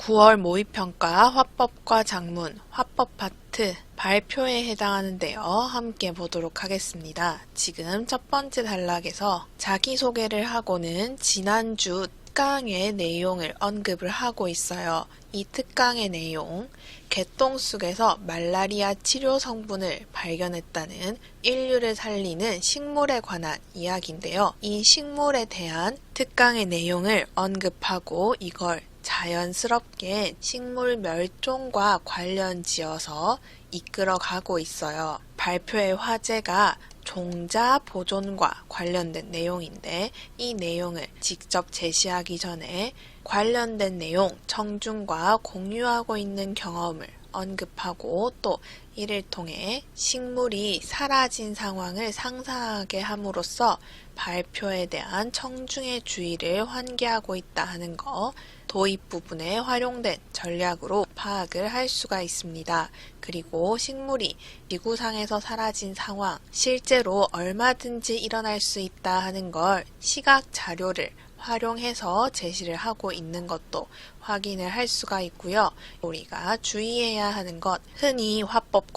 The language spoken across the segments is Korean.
9월 모의평가 화법과 작문, 화법 파트 발표에 해당하는데요. 함께 보도록 하겠습니다. 지금 첫 번째 단락에서 자기소개를 하고는 지난주 특강의 내용을 언급을 하고 있어요. 이 특강의 내용, 개똥쑥에서 말라리아 치료 성분을 발견했다는 인류를 살리는 식물에 관한 이야기인데요. 이 식물에 대한 특강의 내용을 언급하고 이걸 자연스럽게 식물 멸종과 관련 지어서 이끌어가고 있어요. 발표의 화제가 종자 보존과 관련된 내용인데 이 내용을 직접 제시하기 전에 관련된 내용 청중과 공유하고 있는 경험을 언급하고 또 이를 통해 식물이 사라진 상황을 상상하게 함으로써 발표에 대한 청중의 주의를 환기하고 있다 하는 거 도입 부분에 활용된 전략으로 파악을 할 수가 있습니다. 그리고 식물이 지구상에서 사라진 상황, 실제로 얼마든지 일어날 수 있다 하는 걸 시각 자료를 활용해서 제시를 하고 있는 것도 확인을 할 수가 있고요. 우리가 주의해야 하는 것, 흔히 화법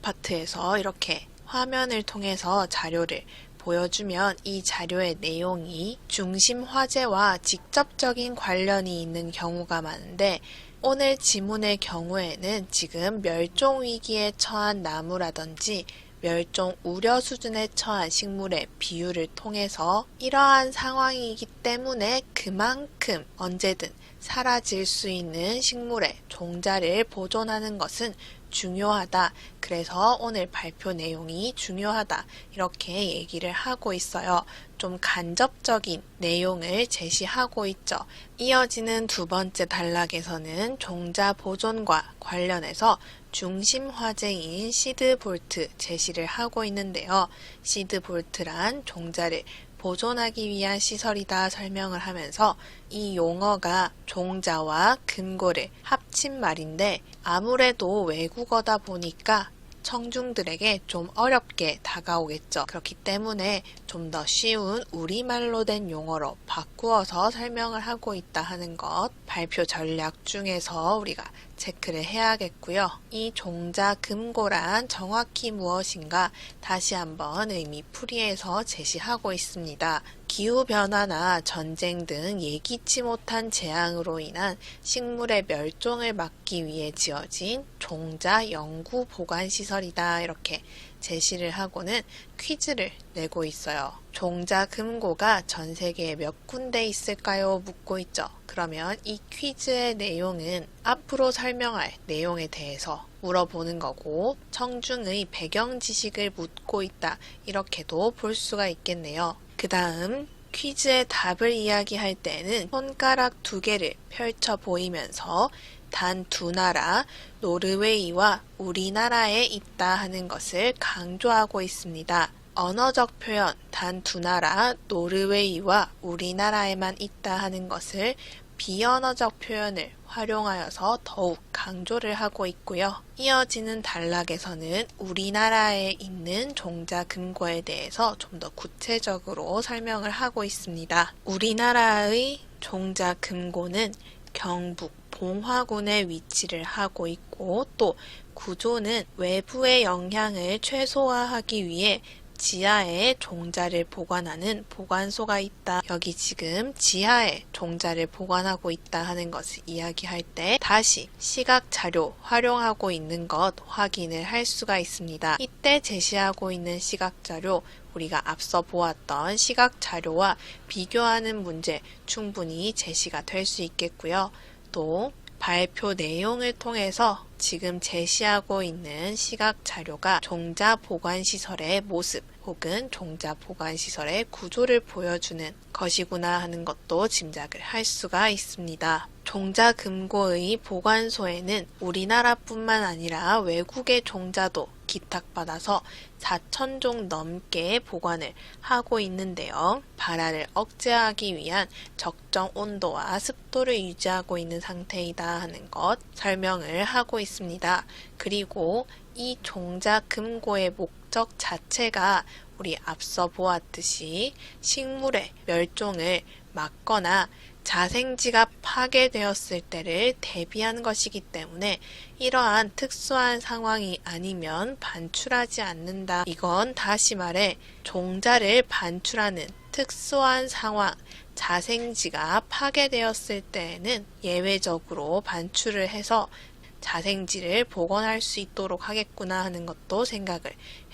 파트에서 이렇게 화면을 통해서 자료를 보여주면 이 자료의 내용이 중심 화제와 직접적인 관련이 있는 경우가 많은데 오늘 지문의 경우에는 지금 멸종 위기에 처한 나무라든지 멸종 우려 수준에 처한 식물의 비유를 통해서 이러한 상황이기 때문에 그만큼 언제든 사라질 수 있는 식물의 종자를 보존하는 것은 중요하다. 그래서 오늘 발표 내용이 중요하다. 이렇게 얘기를 하고 있어요. 좀 간접적인 내용을 제시하고 있죠. 이어지는 두 번째 단락에서는 종자 보존과 관련해서 중심 화제인 시드 볼트 제시를 하고 있는데요. 시드 볼트란 종자를 보존하기 위한 시설이다 설명을 하면서 이 용어가 종자와 금고를 합친 말인데 아무래도 외국어다 보니까 청중들에게 좀 어렵게 다가오겠죠. 그렇기 때문에 좀 더 쉬운 우리말로 된 용어로 바꾸어서 설명을 하고 있다 하는 것 발표 전략 중에서 우리가 체크를 해야겠고요. 이 종자 금고란 정확히 무엇인가 다시 한번 의미 풀이해서 제시하고 있습니다. 기후변화나 전쟁 등 예기치 못한 재앙으로 인한 식물의 멸종을 막기 위해 지어진 종자 연구 보관 시설이다. 이렇게 제시를 하고는 퀴즈를 내고 있어요. 종자 금고가 전 세계에 몇 군데 있을까요? 묻고 있죠. 그러면 이 퀴즈의 내용은 앞으로 설명할 내용에 대해서 물어보는 거고 청중의 배경 지식을 묻고 있다. 이렇게도 볼 수가 있겠네요. 그 다음 퀴즈의 답을 이야기할 때는 손가락 두 개를 펼쳐 보이면서 단 두 나라, 노르웨이와 우리나라에 있다 하는 것을 강조하고 있습니다. 언어적 표현, 단 두 나라, 노르웨이와 우리나라에만 있다 하는 것을 비언어적 표현을 활용하여서 더욱 강조를 하고 있고요. 이어지는 단락에서는 우리나라에 있는 종자 금고에 대해서 좀 더 구체적으로 설명을 하고 있습니다. 우리나라의 종자 금고는 경북 봉화군에 위치를 하고 있고 또 구조는 외부의 영향을 최소화하기 위해 지하에 종자를 보관하는 보관소가 있다. 여기 지금 지하에 종자를 보관하고 있다 하는 것을 이야기할 때 다시 시각 자료 활용하고 있는 것 확인을 할 수가 있습니다. 이때 제시하고 있는 시각 자료 우리가 앞서 보았던 시각 자료와 비교하는 문제 충분히 제시가 될 수 있겠고요. 또 발표 내용을 통해서 지금 제시하고 있는 시각 자료가 종자 보관시설의 모습 혹은 종자 보관시설의 구조를 보여주는 것이구나 하는 것도 짐작을 할 수가 있습니다. 종자 금고의 보관소에는 우리나라뿐만 아니라 외국의 종자도 기탁받아서 4,000종 넘게 보관을 하고 있는데요. 발화를 억제하기 위한 적정 온도와 습도를 유지하고 있는 상태이다 하는 것 설명을 하고 있습니다. 그리고 이 종자 금고의 목적 자체가 우리 앞서 보았듯이 식물의 멸종을 막거나 자생지가 파괴되었을 때를 대비한 것이기 때문에 이러한 특수한 상황이 아니면 반출하지 않는다. 이건 다시 말해 종자를 반출하는 특수한 상황, 자생지가 파괴되었을 때에는 예외적으로 반출을 해서 자생지를 복원할 수 있도록 하겠구나 하는 것도 생각을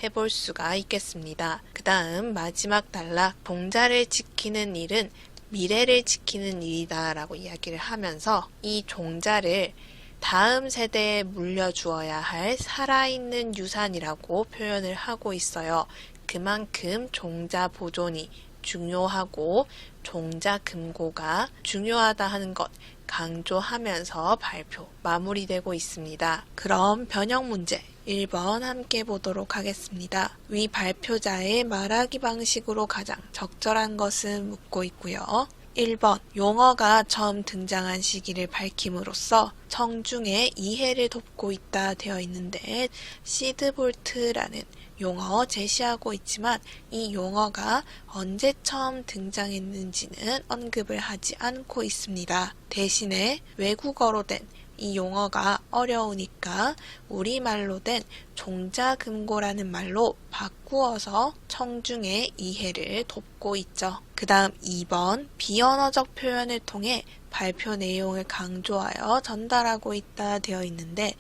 해볼 수가 있겠습니다. 그 다음 마지막 단락, 종자를 지키는 일은 미래를 지키는 일이다 라고 이야기를 하면서 이 종자를 다음 세대에 물려주어야 할 살아있는 유산이라고 표현을 하고 있어요. 그만큼 종자 보존이 중요하고 종자 금고가 중요하다 하는 것 강조하면서 발표 마무리되고 있습니다. 그럼 변형 문제 1번 함께 보도록 하겠습니다. 위 발표자의 말하기 방식으로 가장 적절한 것은 묻고 있고요. 1번 용어가 처음 등장한 시기를 밝힘으로써 청중의 이해를 돕고 있다 되어 있는데 시드볼트라는 용어 제시하고 있지만 이 용어가 언제 처음 등장했는지는 언급을 하지 않고 있습니다. 대신에 외국어로 된 이 용어가 어려우니까 우리말로 된 종자금고라는 말로 바꾸어서 청중의 이해를 돕고 있죠. 그 다음 2번 비언어적 표현을 통해 발표 내용을 강조하여 전달하고 있다 되어 있는데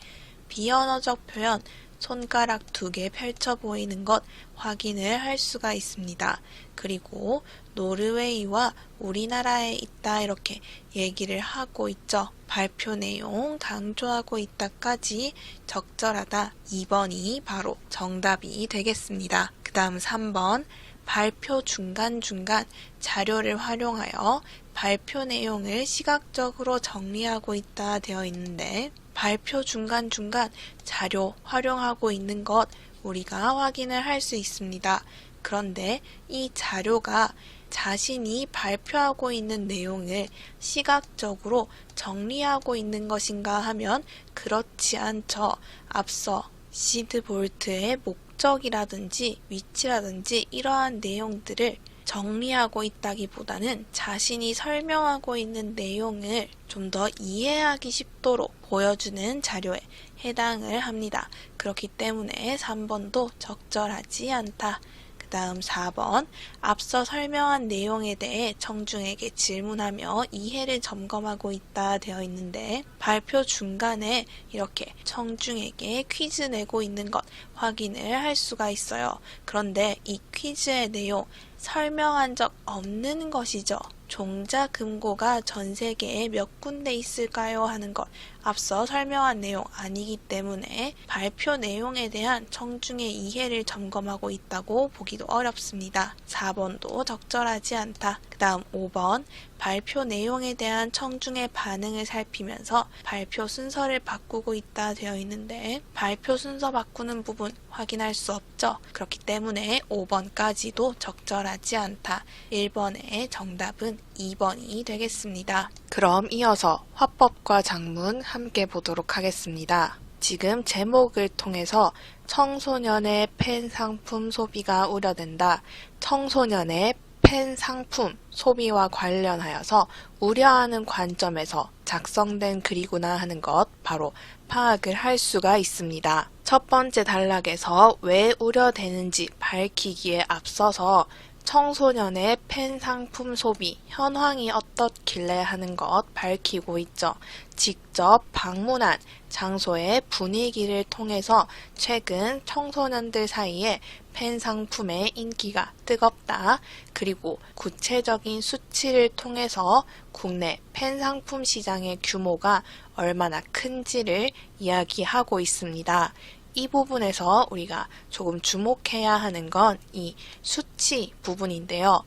비언어적 표현 손가락 2개 펼쳐 보이는 것 확인을 할 수가 있습니다. 그리고 노르웨이와 우리나라에 있다 이렇게 얘기를 하고 있죠. 발표 내용 강조하고 있다까지 적절하다 2번이 바로 정답이 되겠습니다. 그 다음 3번 발표 중간중간 자료를 활용하여 발표 내용을 시각적으로 정리하고 있다 되어 있는데 발표 중간중간 자료 활용하고 있는 것 우리가 확인을 할 수 있습니다. 그런데 이 자료가 자신이 발표하고 있는 내용을 시각적으로 정리하고 있는 것인가 하면 그렇지 않죠. 앞서 시드볼트의 목적이라든지 위치라든지 이러한 내용들을 정리하고 있다기보다는 자신이 설명하고 있는 내용을 좀 더 이해하기 쉽도록 보여주는 자료에 해당을 합니다. 그렇기 때문에 3번도 적절하지 않다. 그 다음 4번 앞서 설명한 내용에 대해 청중에게 질문하며 이해를 점검하고 있다 되어 있는데 발표 중간에 이렇게 청중에게 퀴즈 내고 있는 것 확인을 할 수가 있어요. 그런데 이 퀴즈의 내용 설명한 적 없는 것이죠. 종자 금고가 전 세계에 몇 군데 있을까요? 하는 것 앞서 설명한 내용 아니기 때문에 발표 내용에 대한 청중의 이해를 점검하고 있다고 보기도 어렵습니다. 4번도 적절하지 않다. 그 다음 5번 발표 내용에 대한 청중의 반응을 살피면서 발표 순서를 바꾸고 있다 되어 있는데 발표 순서 바꾸는 부분 확인할 수 없죠. 그렇기 때문에 5번까지도 적절하지 않다. 1번의 정답은 2번이 되겠습니다. 그럼 이어서 화법과 작문 함께 보도록 하겠습니다. 지금 제목을 통해서 청소년의 펜 상품 소비가 우려된다. 청소년의 펜 상품 소비와 관련하여서 우려하는 관점에서 작성된 글이구나 하는 것 바로 파악을 할 수가 있습니다. 첫 번째 단락에서 왜 우려되는지 밝히기에 앞서서 청소년의 펜 상품 소비 현황이 어떻길래 하는 것 밝히고 있죠. 직접 방문한 장소의 분위기를 통해서 최근 청소년들 사이에 펜 상품의 인기가 뜨겁다. 그리고 구체적인 수치를 통해서 국내 펜 상품 시장의 규모가 얼마나 큰지를 이야기하고 있습니다. 이 부분에서 우리가 조금 주목해야 하는 건 이 수치 부분인데요.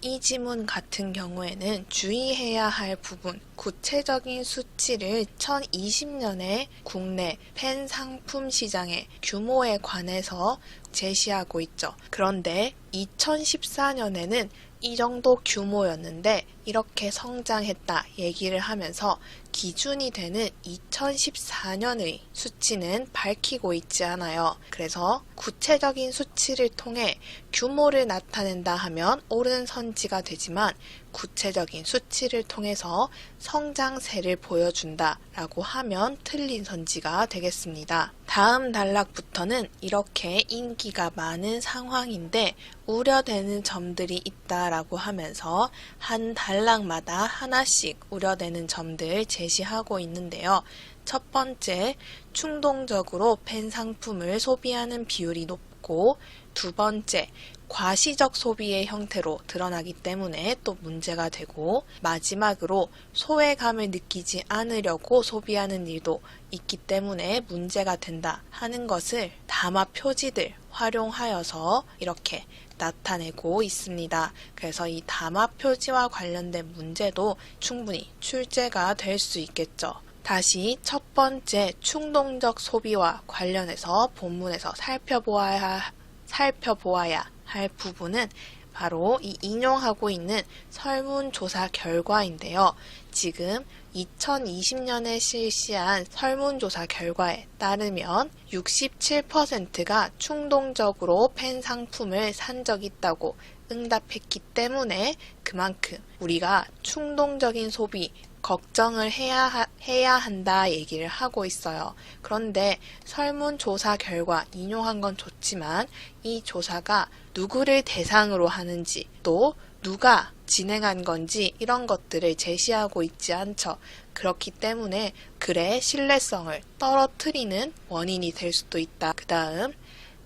이 지문 같은 경우에는 주의해야 할 부분, 구체적인 수치를 2020년에 국내 펜 상품 시장의 규모에 관해서 제시하고 있죠. 그런데 2014년에는 이 정도 규모였는데 이렇게 성장했다 얘기를 하면서 기준이 되는 2014년의 수치는 밝히고 있지 않아요. 그래서 구체적인 수치를 통해 규모를 나타낸다 하면 옳은 선지가 되지만 구체적인 수치를 통해서 성장세를 보여준다 라고 하면 틀린 선지가 되겠습니다. 다음 단락부터는 이렇게 인기가 많은 상황인데 우려되는 점들이 있다라고 하면서 한 단락마다 하나씩 우려되는 점들 제시하고 있는데요. 첫 번째, 충동적으로 팬 상품을 소비하는 비율이 높고, 두 번째, 과시적 소비의 형태로 드러나기 때문에 또 문제가 되고, 마지막으로 소외감을 느끼지 않으려고 소비하는 일도 있기 때문에 문제가 된다 하는 것을 담화 표지들 활용하여서 이렇게 나타내고 있습니다. 그래서 이 담화 표지와 관련된 문제도 충분히 출제가 될 수 있겠죠. 다시 첫 번째 충동적 소비와 관련해서 본문에서 살펴보아야 할 부분은 바로 이 인용하고 있는 설문조사 결과인데요. 지금 2020년에 실시한 설문조사 결과에 따르면 67%가 충동적으로 팬 상품을 산 적이 있다고 응답했기 때문에 그만큼 우리가 충동적인 소비 걱정을 해야 한다 얘기를 하고 있어요. 그런데 설문조사 결과 인용한 건 좋지만 이 조사가 누구를 대상으로 하는지 또 누가 진행한 건지 이런 것들을 제시하고 있지 않죠. 그렇기 때문에 글의 신뢰성을 떨어뜨리는 원인이 될 수도 있다. 그 다음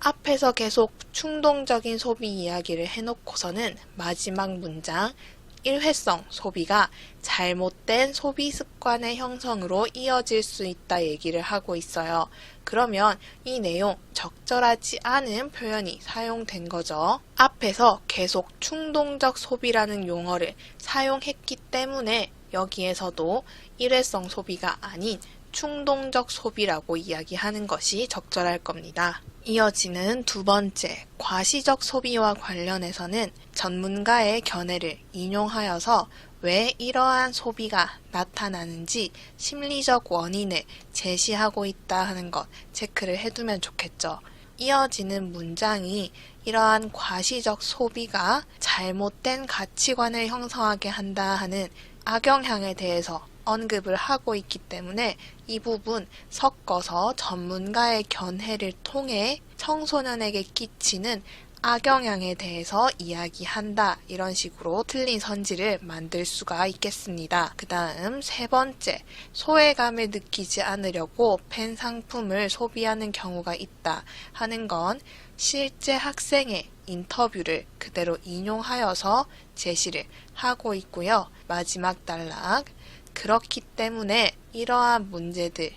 앞에서 계속 충동적인 소비 이야기를 해놓고서는 마지막 문장 일회성 소비가 잘못된 소비 습관의 형성으로 이어질 수 있다 얘기를 하고 있어요. 그러면 이 내용 적절하지 않은 표현이 사용된 거죠. 앞에서 계속 충동적 소비라는 용어를 사용했기 때문에 여기에서도 일회성 소비가 아닌 충동적 소비라고 이야기하는 것이 적절할 겁니다. 이어지는 두 번째, 과시적 소비와 관련해서는 전문가의 견해를 인용하여서 왜 이러한 소비가 나타나는지 심리적 원인을 제시하고 있다 하는 것 체크를 해두면 좋겠죠. 이어지는 문장이 이러한 과시적 소비가 잘못된 가치관을 형성하게 한다 하는 악영향에 대해서 언급을 하고 있기 때문에 이 부분 섞어서 전문가의 견해를 통해 청소년에게 끼치는 악영향에 대해서 이야기한다 이런 식으로 틀린 선지를 만들 수가 있겠습니다. 그 다음 세 번째, 소외감을 느끼지 않으려고 팬 상품을 소비하는 경우가 있다 하는 건 실제 학생의 인터뷰를 그대로 인용하여서 제시를 하고 있고요. 마지막 단락, 그렇기 때문에 이러한 문제들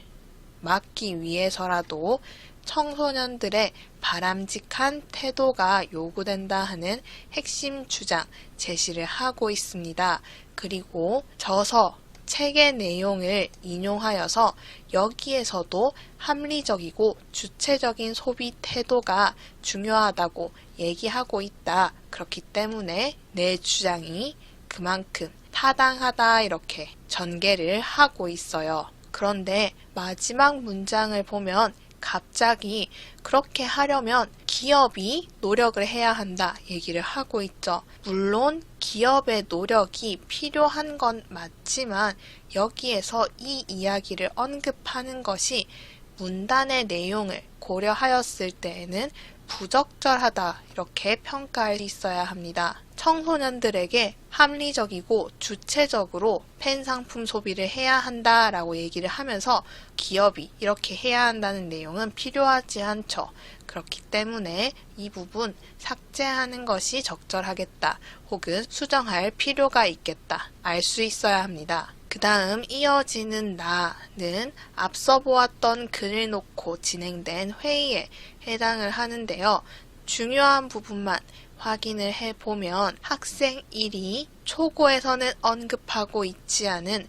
막기 위해서라도 청소년들의 바람직한 태도가 요구된다 하는 핵심 주장 제시를 하고 있습니다. 그리고 저서 책의 내용을 인용하여서 여기에서도 합리적이고 주체적인 소비 태도가 중요하다고 얘기하고 있다. 그렇기 때문에 내 주장이 그만큼 타당하다 이렇게 전개를 하고 있어요. 그런데 마지막 문장을 보면 갑자기 그렇게 하려면 기업이 노력을 해야 한다 얘기를 하고 있죠. 물론 기업의 노력이 필요한 건 맞지만 여기에서 이 이야기를 언급하는 것이 문단의 내용을 고려하였을 때에는 부적절하다 이렇게 평가할 수 있어야 합니다. 청소년들에게 합리적이고 주체적으로 팬 상품 소비를 해야 한다라고 얘기를 하면서 기업이 이렇게 해야 한다는 내용은 필요하지 않죠. 그렇기 때문에 이 부분 삭제하는 것이 적절하겠다 혹은 수정할 필요가 있겠다 알 수 있어야 합니다. 그 다음 이어지는 나는 앞서 보았던 글을 놓고 진행된 회의에 해당을 하는데요. 중요한 부분만 확인을 해보면 학생 1이 초고에서는 언급하고 있지 않은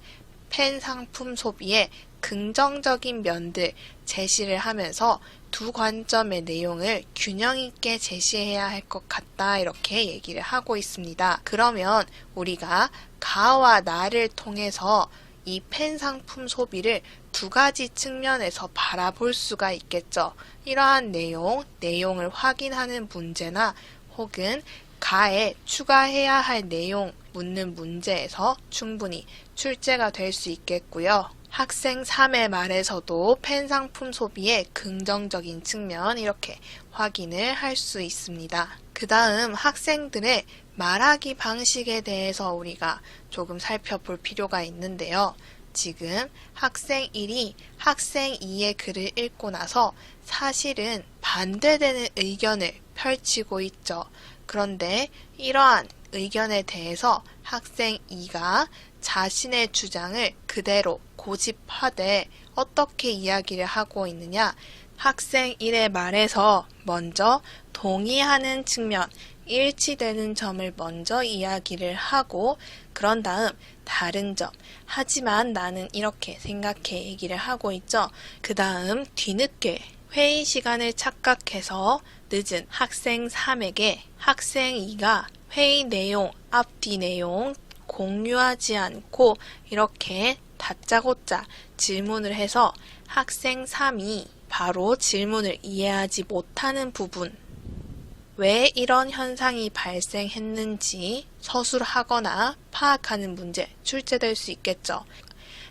팬 상품 소비의 긍정적인 면들 제시를 하면서 두 관점의 내용을 균형 있게 제시해야 할 것 같다 이렇게 얘기를 하고 있습니다. 그러면 우리가 가와 나를 통해서 이 팬 상품 소비를 두 가지 측면에서 바라볼 수가 있겠죠. 이러한 내용을 확인하는 문제나 혹은 가에 추가해야 할 내용 묻는 문제에서 충분히 출제가 될 수 있겠고요. 학생 3의 말에서도 펜 상품 소비의 긍정적인 측면 이렇게 확인을 할 수 있습니다. 그 다음 학생들의 말하기 방식에 대해서 우리가 조금 살펴볼 필요가 있는데요. 지금 학생 1이 학생 2의 글을 읽고 나서 사실은 반대되는 의견을 펼치고 있죠. 그런데 이러한 의견에 대해서 학생 2가 자신의 주장을 그대로 고집하되 어떻게 이야기를 하고 있느냐? 학생 1의 말에서 먼저 동의하는 측면, 일치되는 점을 먼저 이야기를 하고 그런 다음 다른 점, 하지만 나는 이렇게 생각해 얘기를 하고 있죠. 그 다음 뒤늦게 회의 시간을 착각해서 늦은 학생 3에게 학생 2가 회의 내용, 앞뒤 내용 공유하지 않고 이렇게 다짜고짜 질문을 해서 학생 3이 바로 질문을 이해하지 못하는 부분, 왜 이런 현상이 발생했는지 서술하거나 파악하는 문제 출제될 수 있겠죠.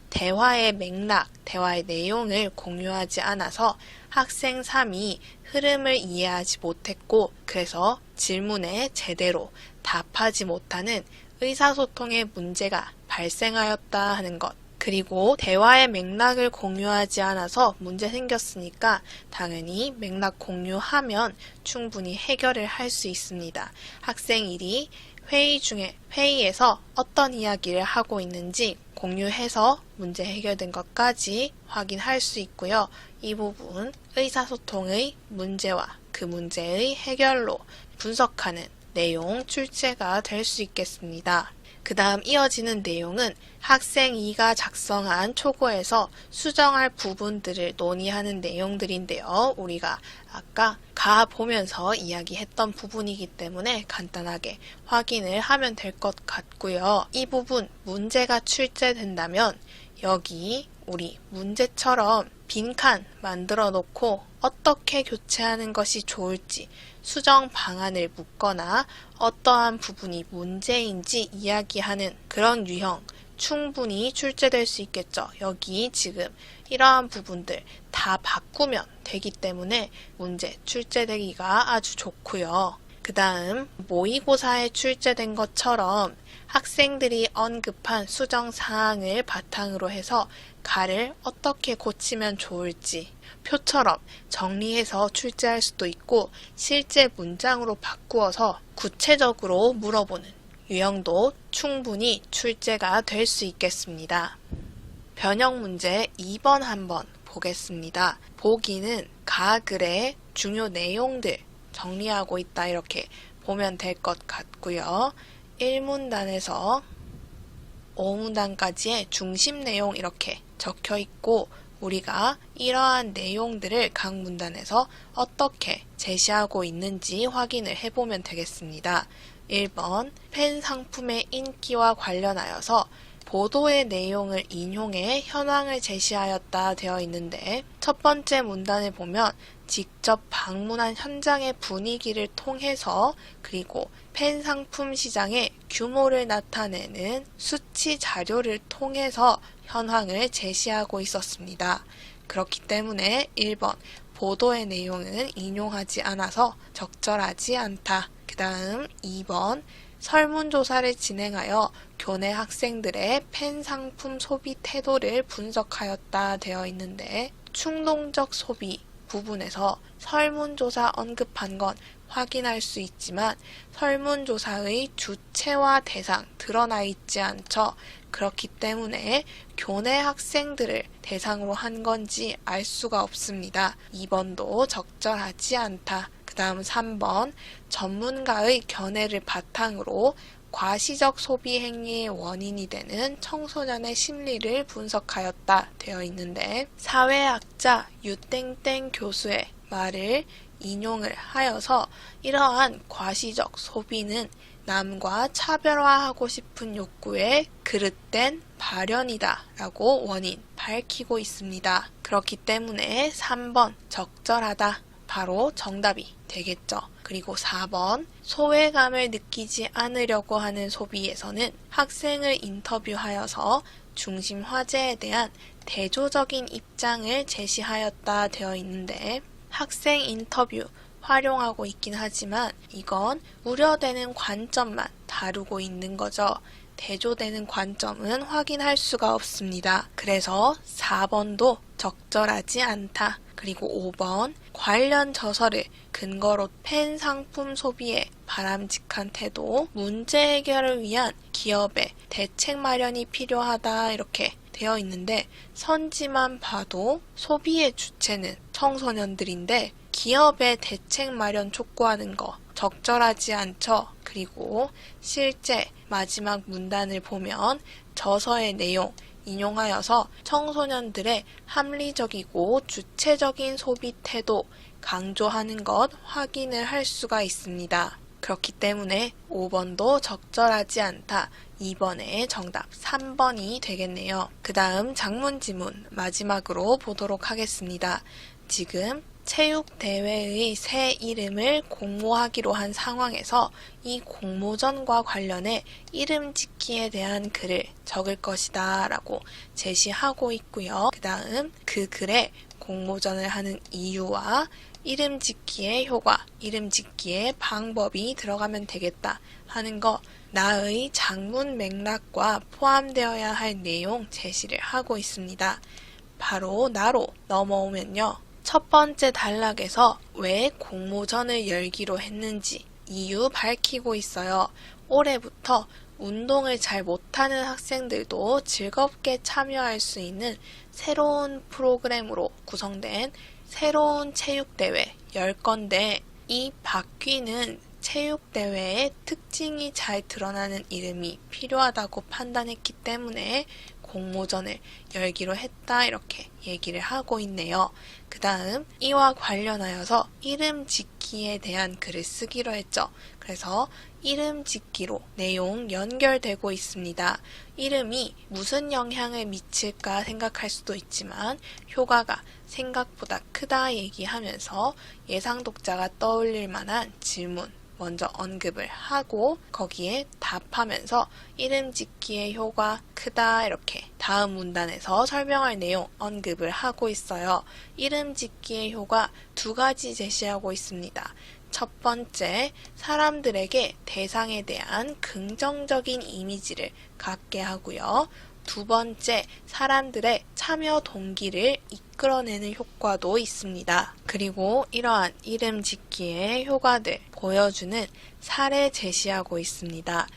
대화의 맥락, 대화의 내용을 공유하지 않아서 학생 3이 흐름을 이해하지 못했고 그래서 질문에 제대로 답하지 못하는 의사소통의 문제가 발생하였다 하는 것. 그리고 대화의 맥락을 공유하지 않아서 문제 생겼으니까 당연히 맥락 공유하면 충분히 해결을 할 수 있습니다. 학생 1이 회의에서 어떤 이야기를 하고 있는지 공유해서 문제 해결된 것까지 확인할 수 있고요. 이 부분 의사소통의 문제와 그 문제의 해결로 분석하는 내용 출제가 될 수 있겠습니다. 그 다음 이어지는 내용은 학생 2가 작성한 초고에서 수정할 부분들을 논의하는 내용들인데요. 우리가 아까 보면서 이야기했던 부분이기 때문에 간단하게 확인을 하면 될 것 같고요. 이 부분 문제가 출제된다면 여기 우리 문제처럼 빈칸 만들어 놓고 어떻게 교체하는 것이 좋을지 수정 방안을 묻거나 어떠한 부분이 문제인지 이야기하는 그런 유형 충분히 출제될 수 있겠죠. 여기 지금 이러한 부분들 다 바꾸면 되기 때문에 문제 출제되기가 아주 좋고요. 그 다음 모의고사에 출제된 것처럼 학생들이 언급한 수정 사항을 바탕으로 해서 가를 어떻게 고치면 좋을지 표처럼 정리해서 출제할 수도 있고 실제 문장으로 바꾸어서 구체적으로 물어보는 유형도 충분히 출제가 될 수 있겠습니다. 변형 문제 2번 한번 보겠습니다. 보기는 가글의 중요 내용들 정리하고 있다 이렇게 보면 될 것 같고요. 1문단에서 5문단까지의 중심 내용 이렇게 적혀 있고 우리가 이러한 내용들을 각 문단에서 어떻게 제시하고 있는지 확인을 해보면 되겠습니다. 1번 펜 상품의 인기와 관련하여서 보도의 내용을 인용해 현황을 제시하였다 되어 있는데 첫 번째 문단을 보면 직접 방문한 현장의 분위기를 통해서 그리고 펜 상품 시장의 규모를 나타내는 수치 자료를 통해서 현황을 제시하고 있었습니다. 그렇기 때문에 1번 보도의 내용은 인용하지 않아서 적절하지 않다. 그 다음 2번 설문조사를 진행하여 교내 학생들의 펜 상품 소비 태도를 분석하였다 되어 있는데 충동적 소비 부분에서 설문조사 언급한 건 확인할 수 있지만 설문조사의 주체와 대상 드러나 있지 않죠. 그렇기 때문에 교내 학생들을 대상으로 한 건지 알 수가 없습니다. 2번도 적절하지 않다. 그 다음 3번 전문가의 견해를 바탕으로 과시적 소비 행위의 원인이 되는 청소년의 심리를 분석하였다 되어 있는데 사회학자 유땡땡 교수의 말을 인용을 하여서 이러한 과시적 소비는 남과 차별화하고 싶은 욕구의 그릇된 발현이다 라고 원인 밝히고 있습니다. 그렇기 때문에 3번 적절하다. 바로 정답이 되겠죠. 그리고 4번, 소외감을 느끼지 않으려고 하는 소비에서는 학생을 인터뷰하여서 중심 화제에 대한 대조적인 입장을 제시하였다 되어 있는데, 학생 인터뷰 활용하고 있긴 하지만 이건 우려되는 관점만 다루고 있는 거죠. 대조되는 관점은 확인할 수가 없습니다. 그래서 4번도 적절하지 않다. 그리고 5번, 관련 저서를 근거로 팬 상품 소비에 바람직한 태도, 문제 해결을 위한 기업의 대책 마련이 필요하다 이렇게 되어 있는데, 선지만 봐도 소비의 주체는 청소년들인데 기업의 대책 마련 촉구하는 거 적절하지 않죠. 그리고 실제 마지막 문단을 보면 저서의 내용 인용하여서 청소년들의 합리적이고 주체적인 소비 태도 강조하는 것 확인을 할 수가 있습니다. 그렇기 때문에 5번도 적절하지 않다. 2번의 정답 3번이 되겠네요. 그 다음 장문지문 마지막으로 보도록 하겠습니다. 지금 체육대회의 새 이름을 공모하기로 한 상황에서 이 공모전과 관련해 이름 짓기에 대한 글을 적을 것이다 라고 제시하고 있고요. 그 다음 그 글에 공모전을 하는 이유와 이름 짓기의 효과, 이름 짓기의 방법이 들어가면 되겠다 하는 거, 나의 장문 맥락과 포함되어야 할 내용 제시를 하고 있습니다. 바로 나로 넘어오면요. 첫 번째 단락에서 왜 공모전을 열기로 했는지 이유 밝히고 있어요. 올해부터 운동을 잘 못하는 학생들도 즐겁게 참여할 수 있는 새로운 프로그램으로 구성된 새로운 체육대회 10건데, 이 바뀌는 체육대회의 특징이 잘 드러나는 이름이 필요하다고 판단했기 때문에 공모전을 열기로 했다 이렇게 얘기를 하고 있네요. 그 다음 이와 관련하여서 이름 짓기에 대한 글을 쓰기로 했죠. 그래서 이름 짓기로 내용 연결되고 있습니다. 이름이 무슨 영향을 미칠까 생각할 수도 있지만 효과가 생각보다 크다 얘기하면서 예상 독자가 떠올릴 만한 질문 먼저 언급을 하고 거기에 답하면서 이름 짓기의 효과 크다 이렇게 다음 문단에서 설명할 내용 언급을 하고 있어요. 이름 짓기의 효과 2가지 제시하고 있습니다. 첫 번째, 사람들에게 대상에 대한 긍정적인 이미지를 갖게 하고요. 2번째, 사람들의 참여 동기를 이끌어내는 효과도 있습니다. 그리고 이러한 이름 짓기의 효과들 보여주는 사례 제시하고 있습니다.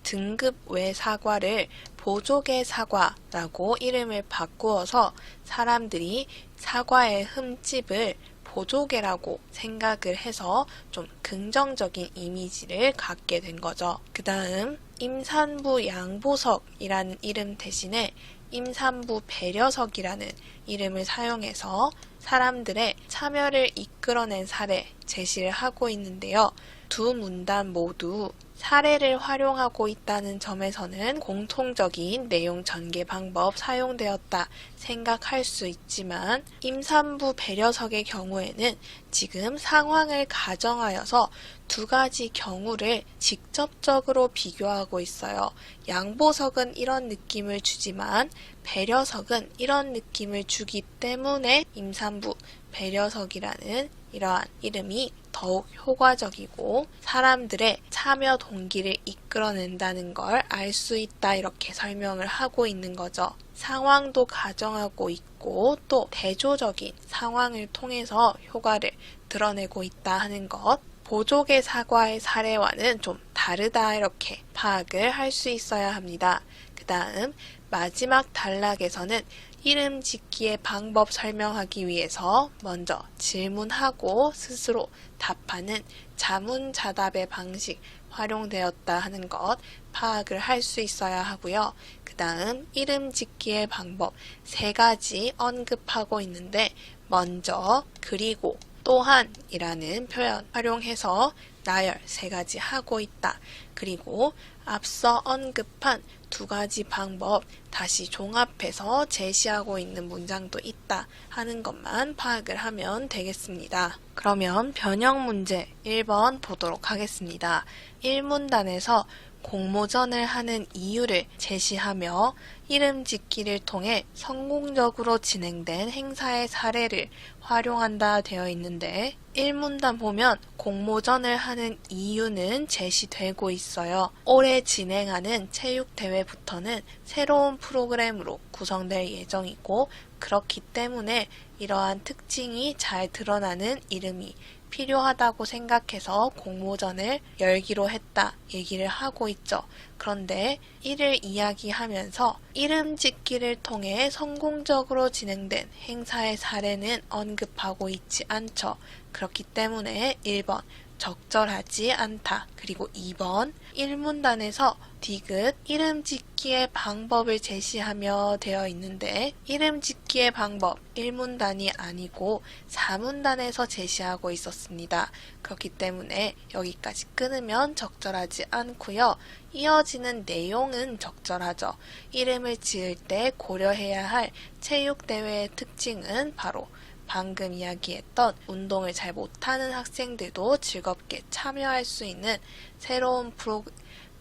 등급 외 사과를 보조개 사과라고 이름을 바꾸어서 사람들이 사과의 흠집을 보조개라고 생각을 해서 좀 긍정적인 이미지를 갖게 된 거죠. 그 다음 임산부 양보석이라는 이름 대신에 임산부 배려석이라는 이름을 사용해서 사람들의 참여를 이끌어낸 사례 제시를 하고 있는데요. 2 문단 모두 사례를 활용하고 있다는 점에서는 공통적인 내용 전개 방법 사용되었다 생각할 수 있지만, 임산부 배려석의 경우에는 지금 상황을 가정하여서 2가지 경우를 직접적으로 비교하고 있어요. 양보석은 이런 느낌을 주지만 배려석은 이런 느낌을 주기 때문에 임산부 배려석이라는 이러한 이름이 더욱 효과적이고 사람들의 참여 동기를 이끌어낸다는 걸 알 수 있다 이렇게 설명을 하고 있는 거죠. 상황도 가정하고 있고 또 대조적인 상황을 통해서 효과를 드러내고 있다 하는 것, 보조개 사과의 사례와는 좀 다르다 이렇게 파악을 할 수 있어야 합니다. 그 다음 마지막 단락에서는 이름 짓기의 방법 설명하기 위해서 먼저 질문하고 스스로 답하는 자문자답의 방식 활용되었다 하는 것 파악을 할 수 있어야 하고요. 그 다음 이름 짓기의 방법 3가지 언급하고 있는데, 먼저 그리고 또한 이라는 표현 활용해서 나열 3가지 하고 있다. 그리고 앞서 언급한 2가지 방법 다시 종합해서 제시하고 있는 문장도 있다 하는 것만 파악을 하면 되겠습니다. 그러면 변형 문제 1번 보도록 하겠습니다. 1문단에서 공모전을 하는 이유를 제시하며 이름 짓기를 통해 성공적으로 진행된 행사의 사례를 활용한다 되어 있는데 1문단 보면 공모전을 하는 이유는 제시되고 있어요. 올해 진행하는 체육대회부터는 새로운 프로그램으로 구성될 예정이고 그렇기 때문에 이러한 특징이 잘 드러나는 이름이 필요하다고 생각해서 공모전을 열기로 했다 얘기를 하고 있죠. 그런데 이를 이야기하면서 이름 짓기를 통해 성공적으로 진행된 행사의 사례는 언급하고 있지 않죠. 그렇기 때문에 1번 적절하지 않다. 그리고 2번 1문단에서 디귿 이름 짓기의 방법을 제시하며 되어 있는데 이름 짓기의 방법 1문단이 아니고 4문단에서 제시하고 있었습니다. 그렇기 때문에 여기까지 끊으면 적절하지 않고요. 이어지는 내용은 적절하죠. 이름을 지을 때 고려해야 할 체육대회의 특징은 바로 방금 이야기했던 운동을 잘 못하는 학생들도 즐겁게 참여할 수 있는 새로운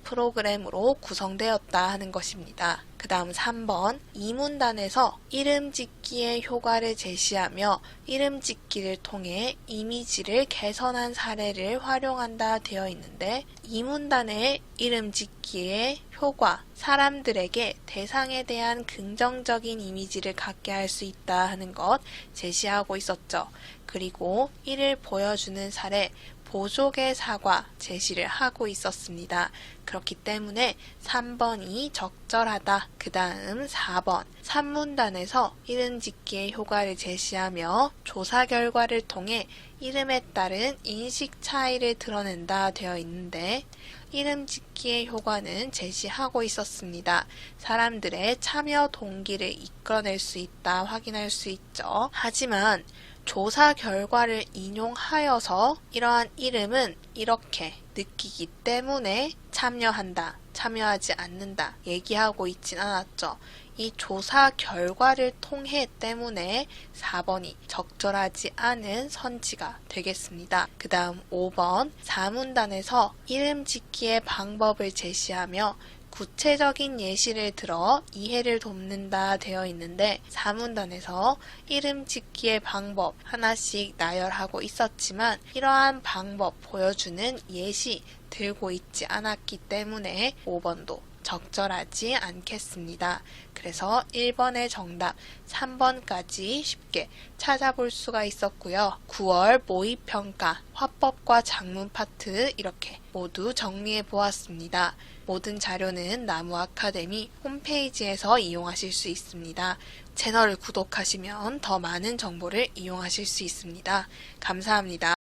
프로그램으로 구성되었다 하는 것입니다. 그 다음 3번 2문단에서 이름 짓기의 효과를 제시하며 이름 짓기를 통해 이미지를 개선한 사례를 활용한다 되어 있는데 2문단의 이름 짓기의 효과, 사람들에게 대상에 대한 긍정적인 이미지를 갖게 할 수 있다 하는 것 제시하고 있었죠. 그리고 이를 보여주는 사례, 보족의 사과 제시를 하고 있었습니다. 그렇기 때문에 3번이 적절하다. 그 다음 4번 3문단에서 이름 짓기의 효과를 제시하며 조사 결과를 통해 이름에 따른 인식 차이를 드러낸다 되어 있는데 이름 짓기의 효과는 제시하고 있었습니다. 사람들의 참여 동기를 이끌어낼 수 있다 확인할 수 있죠. 하지만 조사 결과를 인용하여서 이러한 이름은 이렇게 느끼기 때문에 참여한다, 참여하지 않는다 얘기하고 있진 않았죠. 이 조사 결과를 통해 때문에 4번이 적절하지 않은 선지가 되겠습니다. 그 다음 5번 4문단에서 이름 짓기의 방법을 제시하며 구체적인 예시를 들어 이해를 돕는다 되어 있는데 4문단에서 이름 짓기의 방법 하나씩 나열하고 있었지만 이러한 방법 보여주는 예시 들고 있지 않았기 때문에 5번도 적절하지 않겠습니다. 그래서 1번의 정답 3번까지 쉽게 찾아볼 수가 있었고요. 9월 모의평가, 화법과 작문 파트 이렇게 모두 정리해 보았습니다. 모든 자료는 나무 아카데미 홈페이지에서 이용하실 수 있습니다. 채널을 구독하시면 더 많은 정보를 이용하실 수 있습니다. 감사합니다.